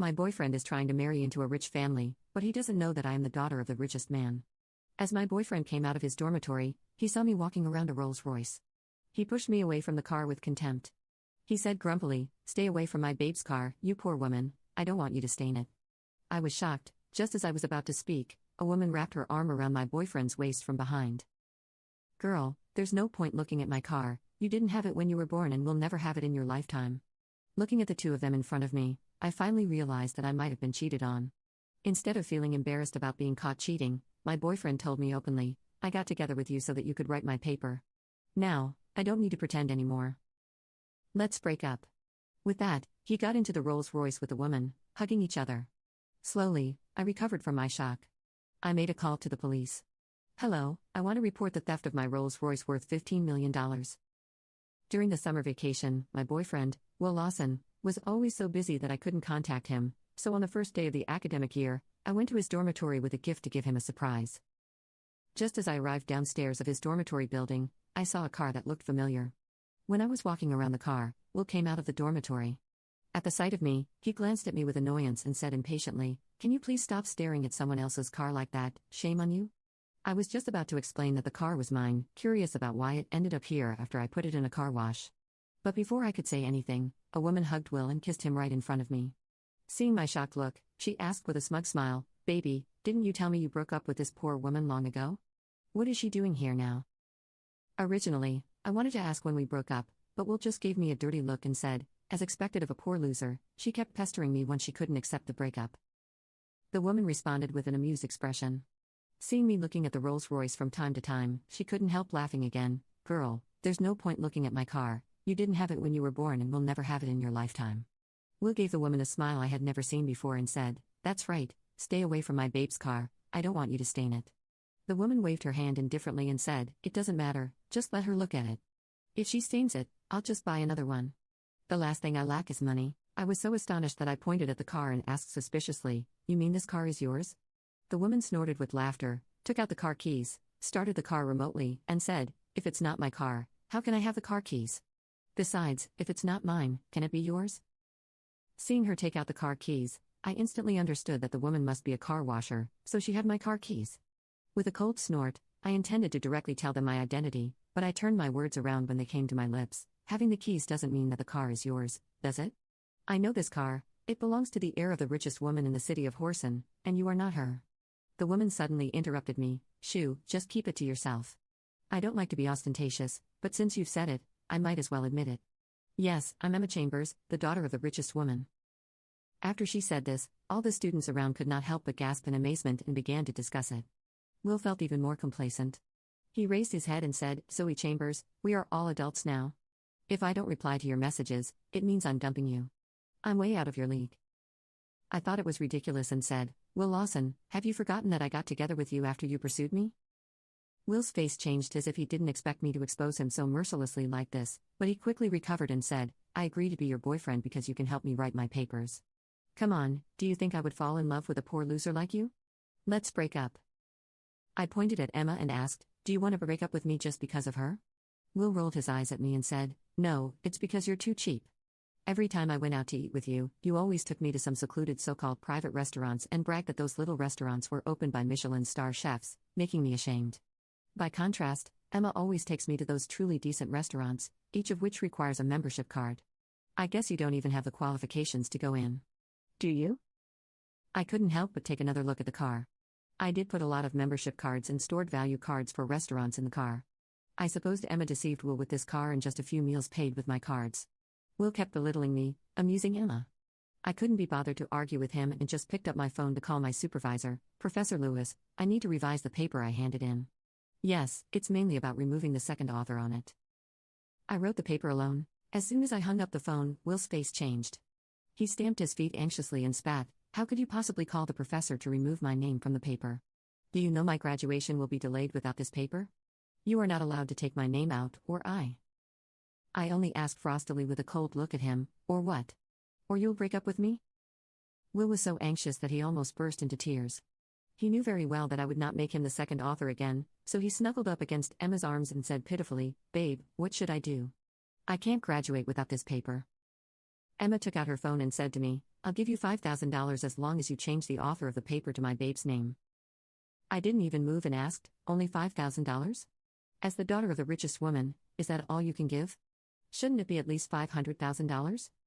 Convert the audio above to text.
My boyfriend is trying to marry into a rich family, but he doesn't know that I am the daughter of the richest man. As my boyfriend came out of his dormitory, he saw me walking around a Rolls-Royce. He pushed me away from the car with contempt. He said grumpily, "Stay away from my babe's car, you poor woman, I don't want you to stain it." I was shocked. Just as I was about to speak, a woman wrapped her arm around my boyfriend's waist from behind. "Girl, there's no point looking at my car, you didn't have it when you were born and will never have it in your lifetime." Looking at the two of them in front of me, I finally realized that I might have been cheated on. Instead of feeling embarrassed about being caught cheating, my boyfriend told me openly, "I got together with you so that you could write my paper. Now, I don't need to pretend anymore. Let's break up." With that, he got into the Rolls-Royce with the woman, hugging each other. Slowly, I recovered from my shock. I made a call to the police. "Hello, I want to report the theft of my Rolls-Royce worth $15 million. During the summer vacation, my boyfriend, Will Lawson, was always so busy that I couldn't contact him, so on the first day of the academic year, I went to his dormitory with a gift to give him a surprise. Just as I arrived downstairs of his dormitory building, I saw a car that looked familiar. When I was walking around the car, Will came out of the dormitory. At the sight of me, he glanced at me with annoyance and said impatiently, "Can you please stop staring at someone else's car like that, shame on you?" I was just about to explain that the car was mine, curious about why it ended up here after I put it in a car wash. But before I could say anything, a woman hugged Will and kissed him right in front of me. Seeing my shocked look, she asked with a smug smile, "Baby, didn't you tell me you broke up with this poor woman long ago? What is she doing here now?" Originally, I wanted to ask when we broke up, but Will just gave me a dirty look and said, as expected of a poor loser, she kept pestering me when she couldn't accept the breakup. The woman responded with an amused expression. Seeing me looking at the Rolls-Royce from time to time, she couldn't help laughing again. "Girl, there's no point looking at my car, you didn't have it when you were born and will never have it in your lifetime." Will gave the woman a smile I had never seen before and said, "That's right, stay away from my babe's car, I don't want you to stain it." The woman waved her hand indifferently and said, "It doesn't matter, just let her look at it. If she stains it, I'll just buy another one. The last thing I lack is money." I was so astonished that I pointed at the car and asked suspiciously, "You mean this car is yours?" The woman snorted with laughter, took out the car keys, started the car remotely, and said, "If it's not my car, how can I have the car keys? Besides, if it's not mine, can it be yours?" Seeing her take out the car keys, I instantly understood that the woman must be a car washer, so she had my car keys. With a cold snort, I intended to directly tell them my identity, but I turned my words around when they came to my lips. "Having the keys doesn't mean that the car is yours, does it? I know this car, it belongs to the heir of the richest woman in the city of Horsen, and you are not her." The woman suddenly interrupted me, "Shoo, just keep it to yourself. I don't like to be ostentatious, but since you've said it, I might as well admit it. Yes, I'm Emma Chambers, the daughter of the richest woman." After she said this, all the students around could not help but gasp in amazement and began to discuss it. Will felt even more complacent. He raised his head and said, "Zoe Chambers, we are all adults now. If I don't reply to your messages, it means I'm dumping you. I'm way out of your league." I thought it was ridiculous and said, "Will Lawson, have you forgotten that I got together with you after you pursued me?" Will's face changed as if he didn't expect me to expose him so mercilessly like this, but he quickly recovered and said, "I agree to be your boyfriend because you can help me write my papers. Come on, do you think I would fall in love with a poor loser like you? Let's break up." I pointed at Emma and asked, "Do you want to break up with me just because of her?" Will rolled his eyes at me and said, "No, it's because you're too cheap. Every time I went out to eat with you, you always took me to some secluded so-called private restaurants and bragged that those little restaurants were opened by Michelin star chefs, making me ashamed. By contrast, Emma always takes me to those truly decent restaurants, each of which requires a membership card. I guess you don't even have the qualifications to go in. Do you?" I couldn't help but take another look at the car. I did put a lot of membership cards and stored value cards for restaurants in the car. I supposed Emma deceived Will with this car and just a few meals paid with my cards. Will kept belittling me, amusing Emma. I couldn't be bothered to argue with him and just picked up my phone to call my supervisor, Professor Lewis. "I need to revise the paper I handed in." "Yes, it's mainly about removing the second author on it." I wrote the paper alone. As soon as I hung up the phone, Will's face changed. He stamped his feet anxiously and spat, "How could you possibly call the professor to remove my name from the paper? Do you know my graduation will be delayed without this paper? You are not allowed to take my name out, or I only asked frostily with a cold look at him, "Or what? Or you'll break up with me?" Will was so anxious that he almost burst into tears. He knew very well that I would not make him the second author again, so he snuggled up against Emma's arms and said pitifully, "Babe, what should I do? I can't graduate without this paper." Emma took out her phone and said to me, "I'll give you $5,000 as long as you change the author of the paper to my babe's name." I didn't even move and asked, "Only $5,000? As the daughter of the richest woman, is that all you can give? Shouldn't it be at least $500,000?